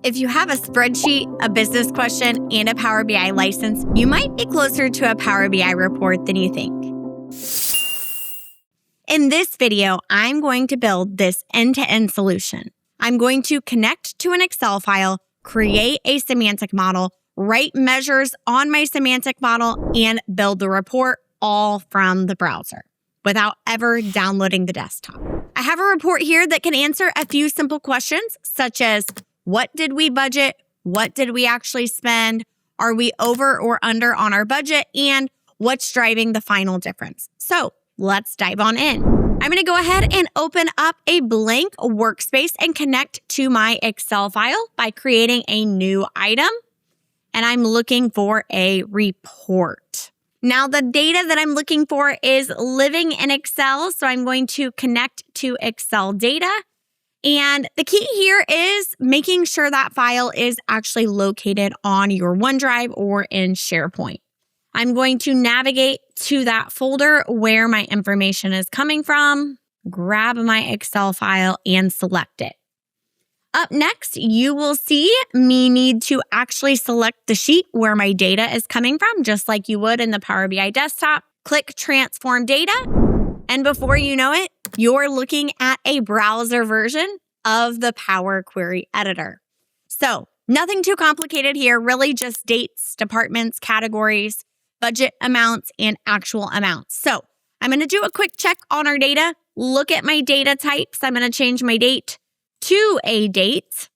If you have a spreadsheet, a business question, and a Power BI license, you might be closer to a Power BI report than you think. In this video, I'm going to build this end-to-end solution. I'm going to connect to an Excel file, create a semantic model, write measures on my semantic model, and build the report all from the browser without ever downloading the desktop. I have a report here that can answer a few simple questions, such as what did we budget? What did we actually spend? Are we over or under on our budget? And what's driving the final difference? So let's dive on in. I'm going to go ahead and open up a blank workspace and connect to my Excel file by creating a new item. And I'm looking for a report. Now, the data that I'm looking for is living in Excel. So I'm going to connect to Excel data. And the key here is making sure that file is actually located on your OneDrive or in SharePoint. I'm going to navigate to that folder where my information is coming from, grab my Excel file, and select it. Up next, you will see me need to actually select the sheet where my data is coming from, just like you would in the Power BI desktop. Click Transform Data, and before you know it, you're looking at a browser version of the Power Query Editor. So nothing too complicated here, really just dates, departments, categories, budget amounts, and actual amounts. So I'm going to do a quick check on our data, look at my data types. I'm going to change my date to a date.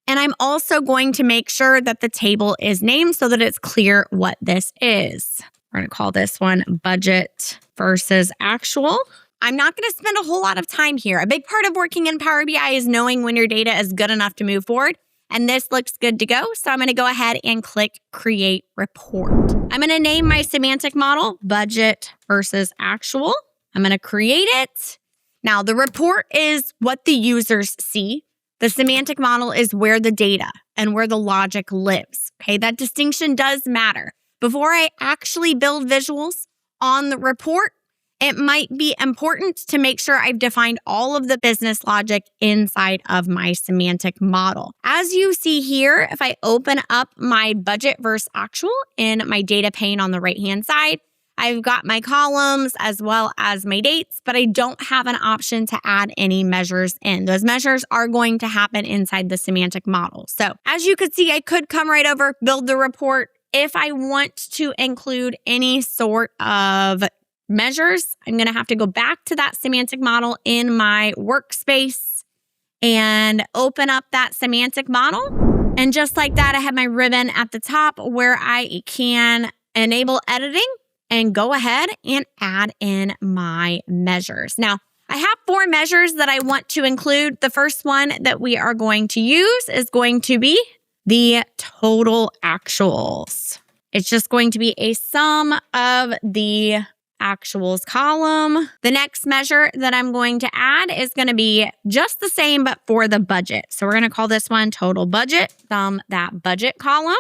And I'm also going to make sure that the table is named so that it's clear what this is. We're going to call this one budget versus actual. I'm not going to spend a whole lot of time here. A big part of working in Power BI is knowing when your data is good enough to move forward. And this looks good to go. So I'm going to go ahead and click Create Report. I'm going to name my semantic model budget versus actual. I'm going to create it. Now, the report is what the users see. The semantic model is where the data and where the logic lives. Okay, that distinction does matter. Before I actually build visuals on the report, it might be important to make sure I've defined all of the business logic inside of my semantic model. As you see here, if I open up my budget versus actual in my data pane on the right-hand side, I've got my columns as well as my dates, but I don't have an option to add any measures in. Those measures are going to happen inside the semantic model. So as you could see, I could come right over, build the report. If I want to include any sort of measures, I'm going to have to go back to that semantic model in my workspace and open up that semantic model. And just like that, I have my ribbon at the top where I can enable editing and go ahead and add in my measures. Now, I have 4 measures that I want to include. The first one that we are going to use is going to be the total actuals. It's just going to be a sum of the actuals column. The next measure that I'm going to add is going to be just the same, but for the budget. So we're going to call this one total budget from that budget column.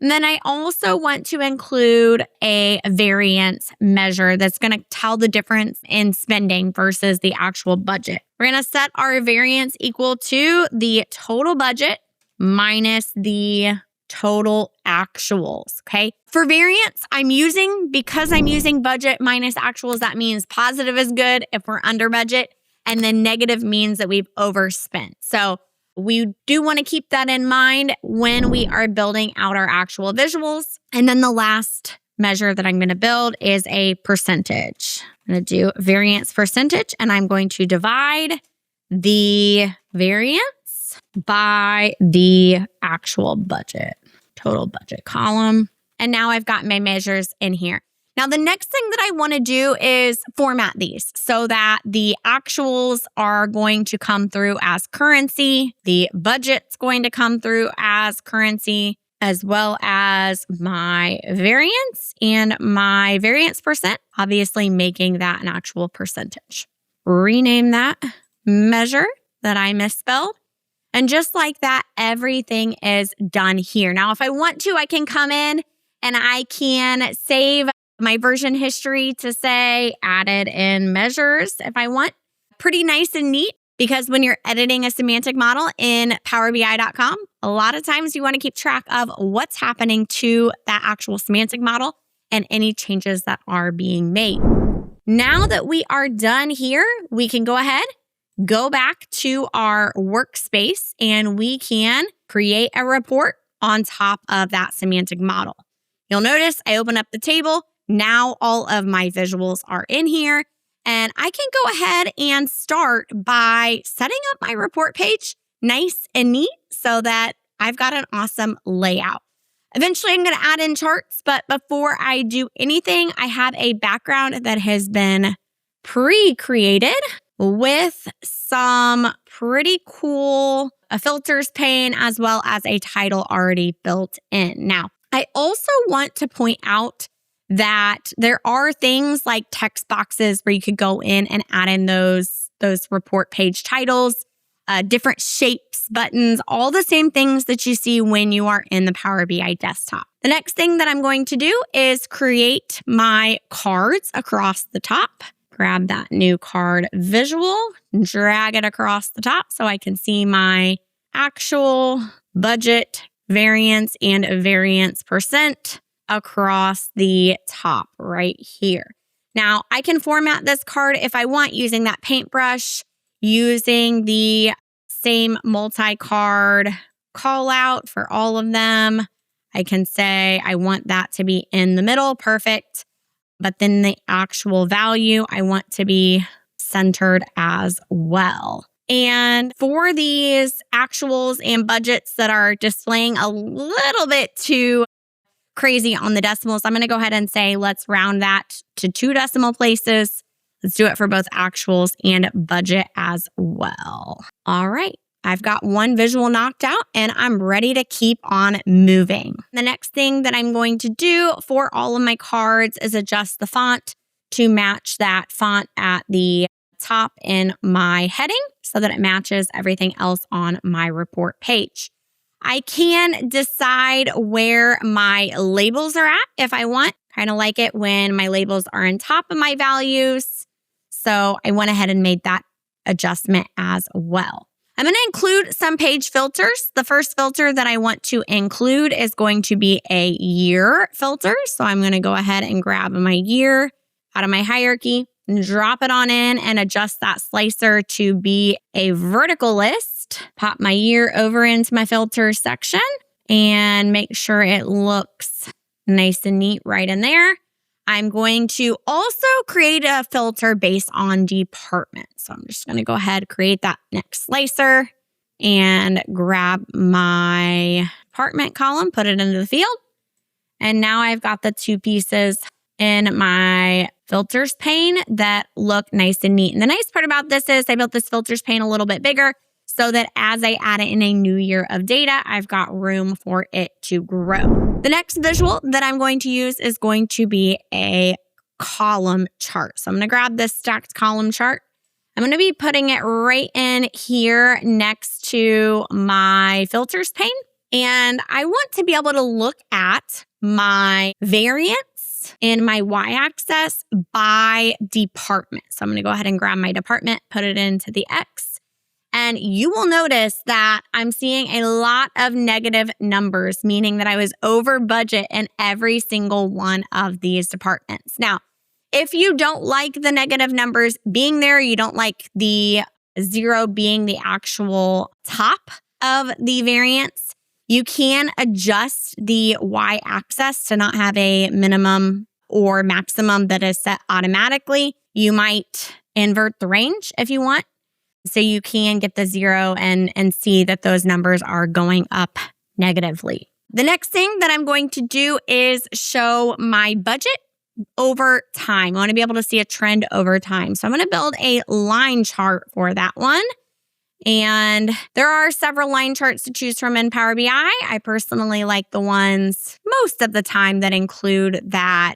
And then I also want to include a variance measure that's going to tell the difference in spending versus the actual budget. We're going to set our variance equal to the total budget minus the total actuals, okay? For variance, because I'm using budget minus actuals, that means positive is good if we're under budget, and then negative means that we've overspent. So we do want to keep that in mind when we are building out our actual visuals. And then the last measure that I'm going to build is a percentage. I'm going to do variance percentage, and I'm going to divide the variance by the actual budget, total budget column. And now I've got my measures in here. Now, the next thing that I want to do is format these so that the actuals are going to come through as currency, the budget's going to come through as currency, as well as my variance and my variance percent, obviously making that an actual percentage. Rename that measure that I misspelled. And just like that, everything is done here. Now, if I want to, I can come in and I can save my version history to say added in measures if I want. Pretty nice and neat. Because when you're editing a semantic model in PowerBI.com, a lot of times you want to keep track of what's happening to that actual semantic model and any changes that are being made. Now that we are done here, we can go ahead, go back to our workspace, and we can create a report on top of that semantic model. You'll notice I open up the table. Now all of my visuals are in here, and I can go ahead and start by setting up my report page nice and neat so that I've got an awesome layout. Eventually, I'm going to add in charts, but before I do anything, I have a background that has been pre-created with some pretty cool filters pane as well as a title already built in. Now, I also want to point out that there are things like text boxes where you could go in and add in those report page titles, different shapes, buttons, all the same things that you see when you are in the Power BI desktop. The next thing that I'm going to do is create my cards across the top. Grab that new card visual, drag it across the top so I can see my actual budget, variance, and variance percent across the top right here. Now, I can format this card if I want using that paintbrush, using the same multi-card call out for all of them. I can say I want that to be in the middle, perfect. But then the actual value I want to be centered as well. And for these actuals and budgets that are displaying a little bit too crazy on the decimals, I'm going to go ahead and say, let's round that to 2 decimal places. Let's do it for both actuals and budget as well. All right. I've got one visual knocked out and I'm ready to keep on moving. The next thing that I'm going to do for all of my cards is adjust the font to match that font at the top in my heading so that it matches everything else on my report page. I can decide where my labels are at if I want. Kind of like it when my labels are on top of my values. So I went ahead and made that adjustment as well. I'm going to include some page filters. The first filter that I want to include is going to be a year filter. So I'm going to go ahead and grab my year out of my hierarchy and drop it on in and adjust that slicer to be a vertical list. Pop my year over into my filter section and make sure it looks nice and neat right in there. I'm going to also create a filter based on department. So I'm just going to go ahead, create that next slicer and grab my department column, put it into the field. And now I've got the 2 pieces in my filters pane that look nice and neat. And the nice part about this is I built this filters pane a little bit bigger so that as I add it in a new year of data, I've got room for it to grow. The next visual that I'm going to use is going to be a column chart. So I'm going to grab this stacked column chart. I'm going to be putting it right in here next to my filters pane. And I want to be able to look at my variance in my y-axis by department. So I'm going to go ahead and grab my department, put it into the X. And you will notice that I'm seeing a lot of negative numbers, meaning that I was over budget in every single one of these departments. Now, if you don't like the negative numbers being there, you don't like the 0 being the actual top of the variance, you can adjust the y-axis to not have a minimum or maximum that is set automatically. You might invert the range if you want. So you can get the 0 and see that those numbers are going up negatively. The next thing that I'm going to do is show my budget over time. I want to be able to see a trend over time. So I'm going to build a line chart for that one. And there are several line charts to choose from in Power BI. I personally like the ones most of the time that include that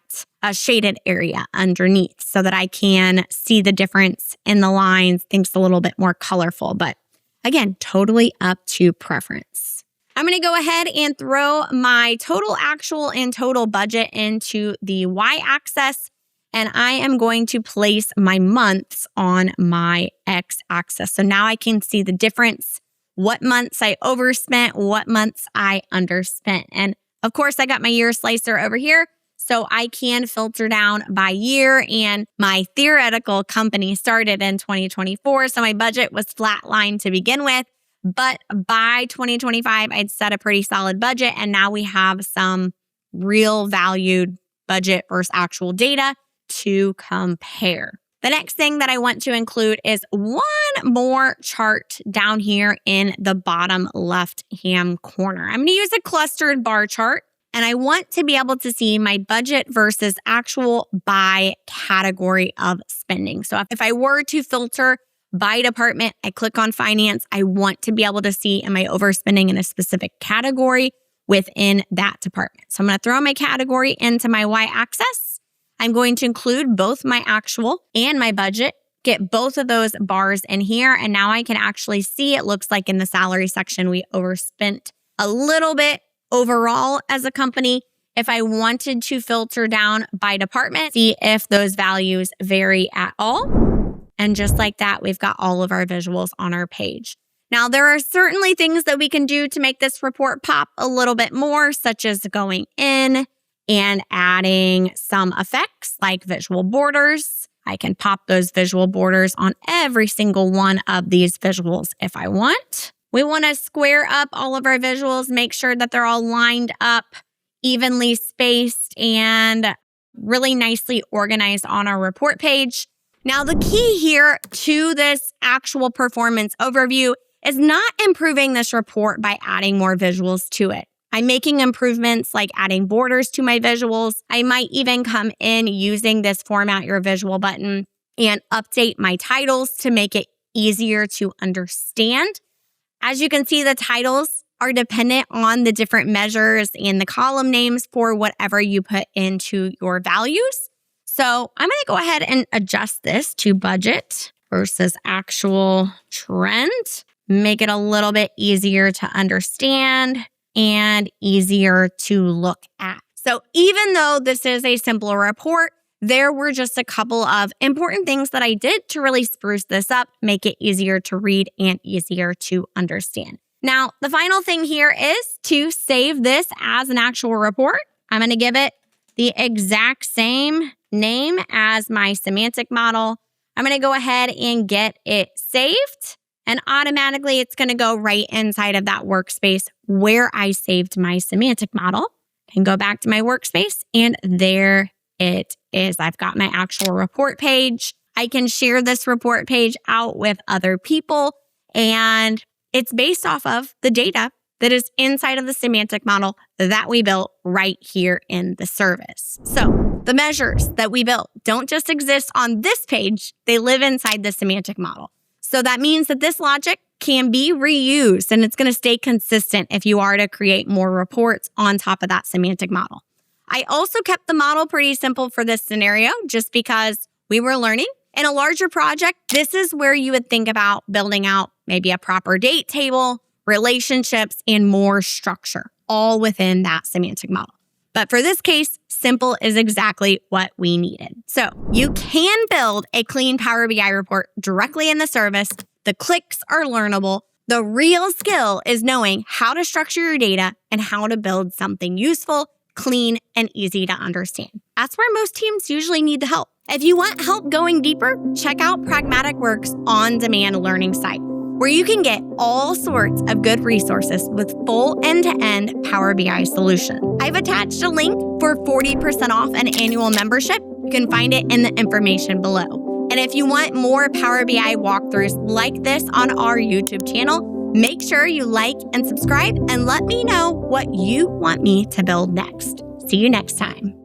shaded area underneath so that I can see the difference in the lines, things a little bit more colorful. But again, totally up to preference. I'm going to go ahead and throw my total actual and total budget into the y-axis. and I am going to place my months on my x-axis. So now I can see the difference, what months I overspent, what months I underspent. And of course, I got my year slicer over here, so I can filter down by year. And my theoretical company started in 2024, so my budget was flatlined to begin with. But by 2025, I'd set a pretty solid budget, and now we have some real valued budget versus actual data to compare. The next thing that I want to include is one more chart down here in the bottom left-hand corner. I'm going to use a clustered bar chart, and I want to be able to see my budget versus actual by category of spending. So if I were to filter by department, I click on finance, I want to be able to see, am I overspending in a specific category within that department. So I'm going to throw my category into my y-axis. I'm going to include both my actual and my budget, get both of those bars in here, and now I can actually see it looks like in the salary section, we overspent a little bit overall as a company. If I wanted to filter down by department, see if those values vary at all. And just like that, we've got all of our visuals on our page. Now, there are certainly things that we can do to make this report pop a little bit more, such as going in and adding some effects like visual borders. I can pop those visual borders on every single one of these visuals if I want. We want to square up all of our visuals, make sure that they're all lined up, evenly spaced, and really nicely organized on our report page. Now, the key here to this actual performance overview is not improving this report by adding more visuals to it. I'm making improvements like adding borders to my visuals. I might even come in using this format your visual button and update my titles to make it easier to understand. As you can see, the titles are dependent on the different measures and the column names for whatever you put into your values. So I'm going to go ahead and adjust this to budget versus actual trend, make it a little bit easier to understand and easier to look at. So even though this is a simple report, there were just a couple of important things that I did to really spruce this up, make it easier to read and easier to understand. Now, the final thing here is to save this as an actual report. I'm going to give it the exact same name as my semantic model. I'm going to go ahead and get it saved. And automatically, it's going to go right inside of that workspace where I saved my semantic model. I can go back to my workspace, and there it is. I've got my actual report page. I can share this report page out with other people, and it's based off of the data that is inside of the semantic model that we built right here in the service. So the measures that we built don't just exist on this page, they live inside the semantic model. So that means that this logic can be reused, and it's going to stay consistent if you are to create more reports on top of that semantic model. I also kept the model pretty simple for this scenario just because we were learning. In a larger project, this is where you would think about building out maybe a proper date table, relationships, and more structure, all within that semantic model. But for this case, simple is exactly what we needed. So you can build a clean Power BI report directly in the service. The clicks are learnable. The real skill is knowing how to structure your data and how to build something useful, clean, and easy to understand. That's where most teams usually need the help. If you want help going deeper, check out Pragmatic Works' on-demand learning site, where you can get all sorts of good resources with full end-to-end Power BI solution. I've attached a link for 40% off an annual membership. You can find it in the information below. And if you want more Power BI walkthroughs like this on our YouTube channel, make sure you like and subscribe and let me know what you want me to build next. See you next time.